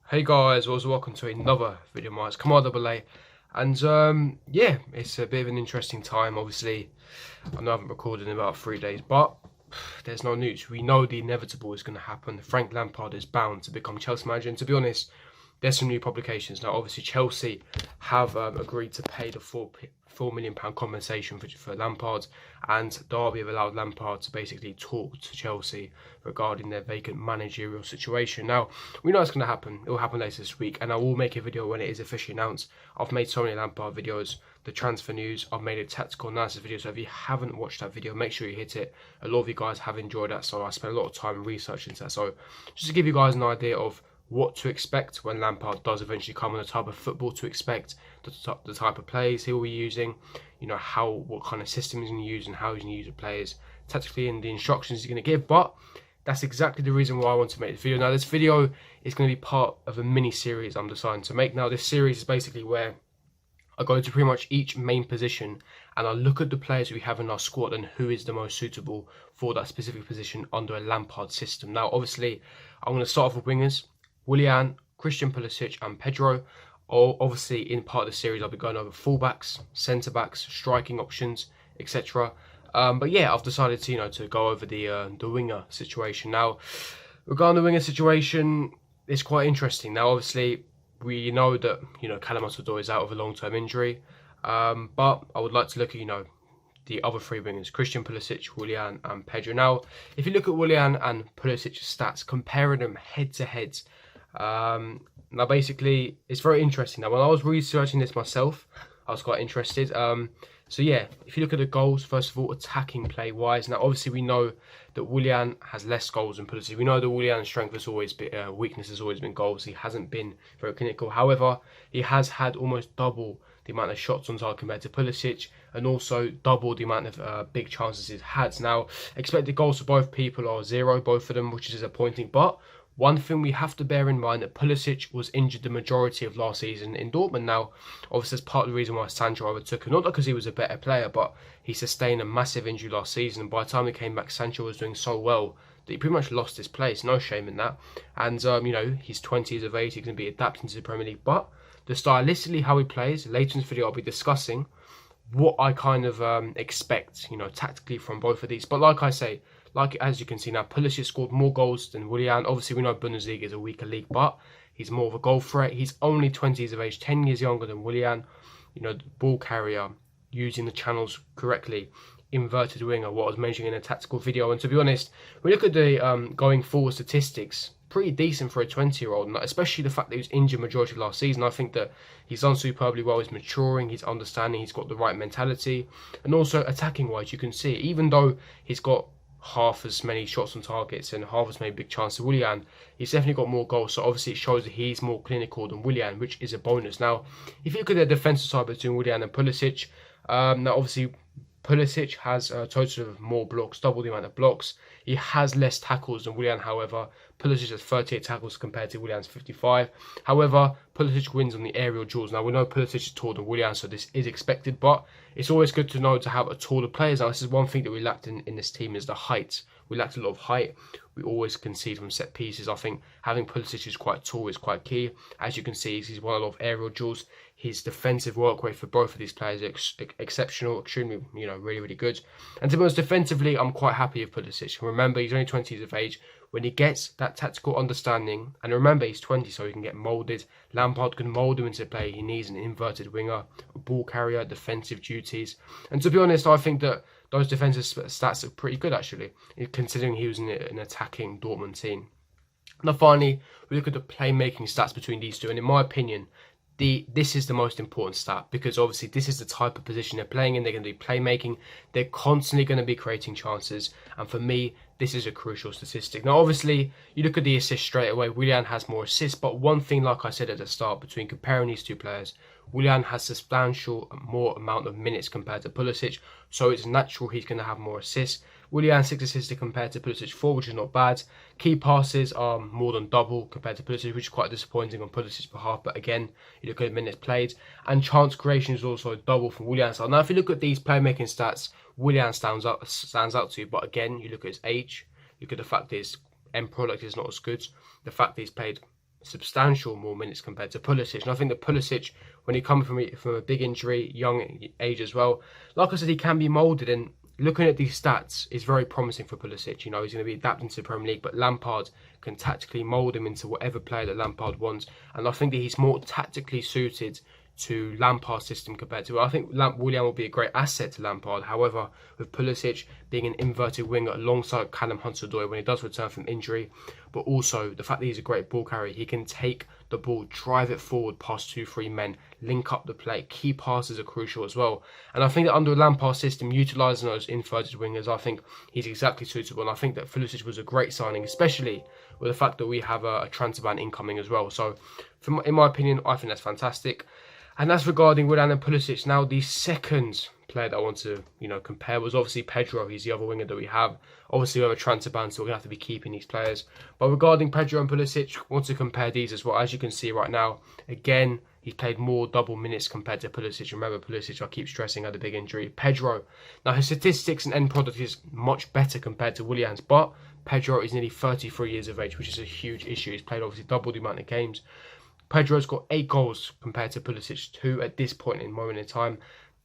Hey guys, welcome to another video. It's Kamal Double A, and yeah, it's a bit of an interesting time. Obviously, I know I haven't recorded in about 3 days, but there's no news. We know the inevitable is going to happen. Frank Lampard is bound to become Chelsea manager, and to be honest, there's some new publications now. Obviously, Chelsea have agreed to pay the £4 million compensation for Lampard, and Derby have allowed Lampard to basically talk to Chelsea regarding their vacant managerial situation. Now, we know it's going to happen. It will happen later this week, and I will make a video when it is officially announced. I've made so many Lampard videos, the transfer news. I've made a tactical analysis video, so if you haven't watched that video, make sure you hit it. A lot of you guys have enjoyed that, so I spent a lot of time researching that. So just to give you guys an idea of what to expect when Lampard does eventually come, and the type of football to expect, the type of players he will be using, you know, what kind of system he's going to use and how he's going to use the players tactically and the instructions he's going to give. But that's exactly the reason why I want to make this video. Now, this video is going to be part of a mini series I'm deciding to make. Now, this series is basically where I go to pretty much each main position and I look at the players we have in our squad and who is the most suitable for that specific position under a Lampard system. Now, obviously, I'm going to start off with wingers. Willian, Christian Pulisic and Pedro. Obviously, in part of the series, I'll be going over fullbacks, centre-backs, striking options, etc. But yeah, I've decided to go over the winger situation. Now, regarding the winger situation, it's quite interesting. Now, obviously, we know that Callum Hudson-Odoi is out of a long-term injury, but I would like to look at the other three wingers: Christian Pulisic, Willian and Pedro. Now, if you look at Willian and Pulisic's stats, comparing them head to head. Now basically it's very interesting. Now when I was researching this myself, I was quite interested. So yeah, if you look at the goals, first of all, attacking play wise, now obviously we know that Willian has less goals than Pulisic. We know that Willian's strength has always been, weakness has always been goals. He hasn't been very clinical. However, he has had almost double the amount of shots on target compared to Pulisic, and also double the amount of big chances he's had. Now, expected goals for both people are 0, both of them, which is disappointing. But one thing we have to bear in mind, that Pulisic was injured the majority of last season in Dortmund. Now, obviously, that's part of the reason why Sancho overtook him. Not because he was a better player, but he sustained a massive injury last season. And by the time he came back, Sancho was doing so well that he pretty much lost his place. No shame in that. And, he's 20 years of age. He can be adapting to the Premier League. But the stylistically how he plays, later in this video, I'll be discussing what I kind of expect, tactically from both of these. But like I say, as you can see now, Pulisic scored more goals than Willian. Obviously, we know Bundesliga is a weaker league, but he's more of a goal threat. He's only 20 years of age, 10 years younger than Willian. The ball carrier, using the channels correctly, inverted winger, what I was mentioning in a tactical video. And to be honest, we look at the going forward statistics, pretty decent for a 20-year-old, especially the fact that he was injured majority of last season. I think that he's done superbly well. He's maturing, he's understanding, he's got the right mentality. And also attacking-wise, you can see, even though he's got half as many shots on targets and half as many big chances as Willian, he's definitely got more goals. So obviously it shows that he's more clinical than Willian, which is a bonus. Now, if you look at the defensive side between Willian and Pulisic, now obviously Pulisic has a total of more blocks, double the amount of blocks. He has less tackles than Willian, however. Pulisic has 38 tackles compared to Willian's 55. However, Pulisic wins on the aerial duels. Now, we know Pulisic is taller than Willian, so this is expected, but it's always good to know to have a taller players. Now, this is one thing that we lacked in this team, is the height. We lacked a lot of height. We always concede from set pieces. I think having Pulisic who's quite tall is quite key. As you can see, he's won a lot of aerial duels. His defensive work rate for both of these players is exceptional, extremely, really, really good. And to be honest, defensively, I'm quite happy with Pulisic. Remember, he's only 20 years of age. When he gets that tactical understanding, and remember, he's 20, so he can get moulded. Lampard can mould him into the play. He needs an inverted winger, a ball carrier, defensive duties. And to be honest, I think that those defensive stats are pretty good, actually, considering he was in an attacking Dortmund team. Now, finally, we look at the playmaking stats between these two, and in my opinion, this is the most important stat, because obviously this is the type of position they're playing in. They're going to be playmaking. They're constantly going to be creating chances. And for me, this is a crucial statistic. Now, obviously, you look at the assists straight away. Willian has more assists. But one thing, like I said at the start, between comparing these two players, Willian has substantial more amount of minutes compared to Pulisic. So it's natural he's going to have more assists. Willian 6 assists compared to Pulisic 4, which is not bad. Key passes are more than double compared to Pulisic, which is quite disappointing on Pulisic's behalf. But again, you look at minutes played, and chance creation is also double from Willian's side. Now, if you look at these playmaking stats, Willian stands out to you. But again, you look at his age, you look at the fact that his end product is not as good, the fact that he's played substantial more minutes compared to Pulisic. And I think that Pulisic, when he comes from a big injury, young age as well, like I said, he can be moulded. And looking at these stats is very promising for Pulisic. You know, he's going to be adapting to the Premier League, but Lampard can tactically mould him into whatever player that Lampard wants. And I think that he's more tactically suited to Lampard's system compared to. I think Willian will be a great asset to Lampard. However, with Pulisic being an inverted winger alongside Callum Hudson-Odoi when he does return from injury, but also the fact that he's a great ball carrier, he can take the ball, drive it forward past 2-3 men, link up the play. Key passes are crucial as well. And I think that under Lampard's system, utilising those inverted wingers, I think he's exactly suitable. And I think that Pulisic was a great signing, especially with the fact that we have a transfer ban incoming as well. So, in my opinion, I think that's fantastic. And that's regarding Willian and Pulisic. Now, the second player that I want to, compare was obviously Pedro. He's the other winger that we have. Obviously, we have a transfer ban, so we're going to have to be keeping these players. But regarding Pedro and Pulisic, I want to compare these as well. As you can see right now, again, he's played more double minutes compared to Pulisic. Remember, Pulisic, I keep stressing, had a big injury. Pedro, now his statistics and end product is much better compared to Willian's, but Pedro is nearly 33 years of age, which is a huge issue. He's played obviously double the amount of games. Pedro's got 8 goals compared to Pulisic 2 at this point in moment in time.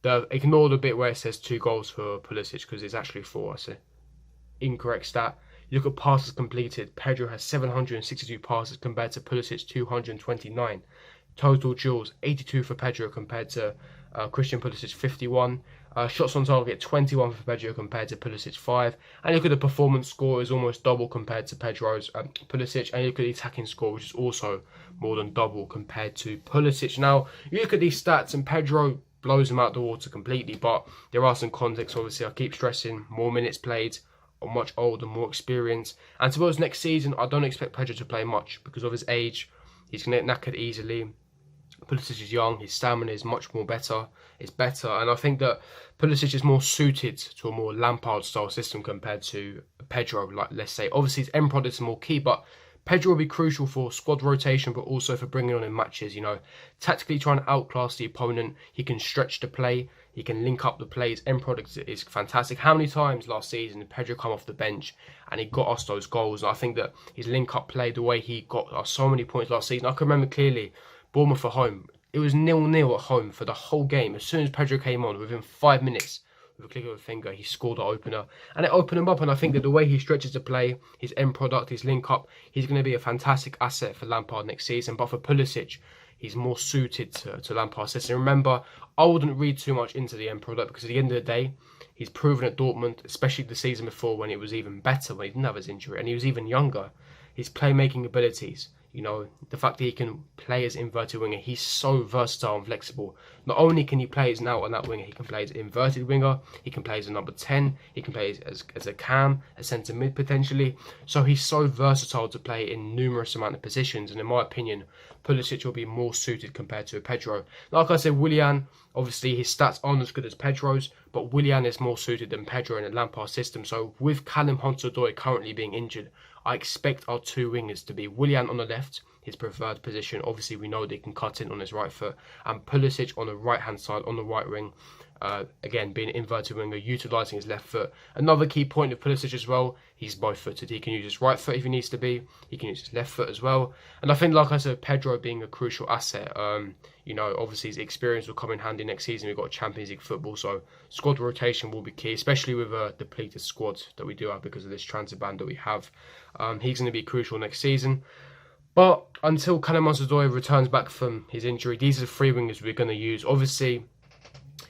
Ignore the bit where it says 2 goals for Pulisic because it's actually 4. That's an incorrect stat. You look at passes completed. Pedro has 762 passes compared to Pulisic 229. Total duels 82 for Pedro compared to Christian Pulisic 51. Shots on target 21 for Pedro compared to Pulisic 5. And look at the performance score is almost double compared to Pedro's Pulisic. And look at the attacking score, which is also more than double compared to Pulisic. Now, you look at these stats and Pedro blows him out the water completely. But there are some context, obviously. I keep stressing more minutes played, are much older, more experienced. And suppose next season, I don't expect Pedro to play much because of his age. He's going to get knackered easily. Pulisic is young, his stamina is much more better. It's better, and I think that Pulisic is more suited to a more Lampard-style system compared to Pedro. Like, let's say, obviously his end product is more key, but Pedro will be crucial for squad rotation, but also for bringing on in matches. Tactically trying to outclass the opponent. He can stretch the play. He can link up the play. His end product is fantastic. How many times last season did Pedro come off the bench and he got us those goals? And I think that his link-up play, the way he got us so many points last season, I can remember clearly. Bournemouth at home. It was 0-0 at home for the whole game. As soon as Pedro came on, within 5 minutes, with a click of a finger, he scored the opener. And it opened him up. And I think that the way he stretches the play, his end product, his link-up, he's going to be a fantastic asset for Lampard next season. But for Pulisic, he's more suited to Lampard's system. Remember, I wouldn't read too much into the end product because at the end of the day, he's proven at Dortmund, especially the season before when it was even better, when he didn't have his injury. And he was even younger. His playmaking abilities. The fact that he can play as inverted winger, he's so versatile and flexible. Not only can he play as an out and out winger, he can play as inverted winger, he can play as a number 10, he can play as a cam, a centre mid potentially. So he's so versatile to play in numerous amount of positions. And in my opinion, Pulisic will be more suited compared to Pedro. Like I said, Willian, obviously his stats aren't as good as Pedro's, but Willian is more suited than Pedro in a Lampard system. So with Callum Hudson-Odoi currently being injured, I expect our 2 wingers to be Willian on the left, his preferred position. Obviously, we know they can cut in on his right foot. And Pulisic on the right-hand side, on the right wing. Again, being an inverted winger, utilising his left foot. Another key point of Pulisic as well, he's both-footed. He can use his right foot if he needs to be. He can use his left foot as well. And I think, like I said, Pedro being a crucial asset. Obviously his experience will come in handy next season. We've got Champions League football, so squad rotation will be key, especially with a depleted squad that we do have because of this transfer ban that we have. He's going to be crucial next season. But until Callum Hudson-Odoi returns back from his injury, these are the 3 wingers we're going to use. Obviously,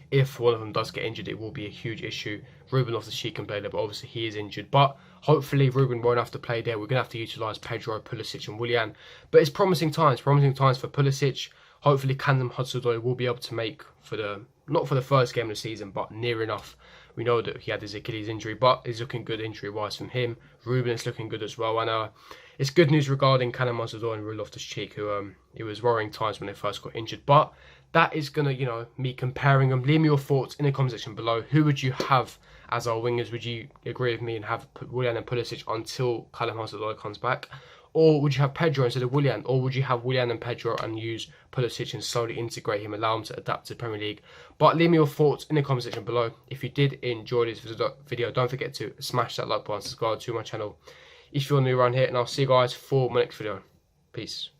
if one of them does get injured, it will be a huge issue. Ruben Loftus-Cheek can play there, but obviously he is injured. But hopefully Ruben won't have to play there. We're going to have to utilise Pedro, Pulisic and Willian. But it's promising times for Pulisic. Hopefully Callum Hudson-Odoi will be able to make not for the first game of the season, but near enough. We know that he had his Achilles injury, but it's looking good injury-wise from him. Ruben is looking good as well. And it's good news regarding Callum Hudson-Odoi and Ruben Loftus-Cheek, who it was worrying times when they first got injured. But that is going to, me comparing them. Leave me your thoughts in the comment section below. Who would you have as our wingers? Would you agree with me and have Willian and Pulisic until Callum Hudson-Odoi comes back? Or would you have Pedro instead of Willian? Or would you have Willian and Pedro and use Pulisic and slowly integrate him, allow him to adapt to the Premier League? But leave me your thoughts in the comment section below. If you did enjoy this video, don't forget to smash that like button, subscribe to my channel if you're new around here, and I'll see you guys for my next video. Peace.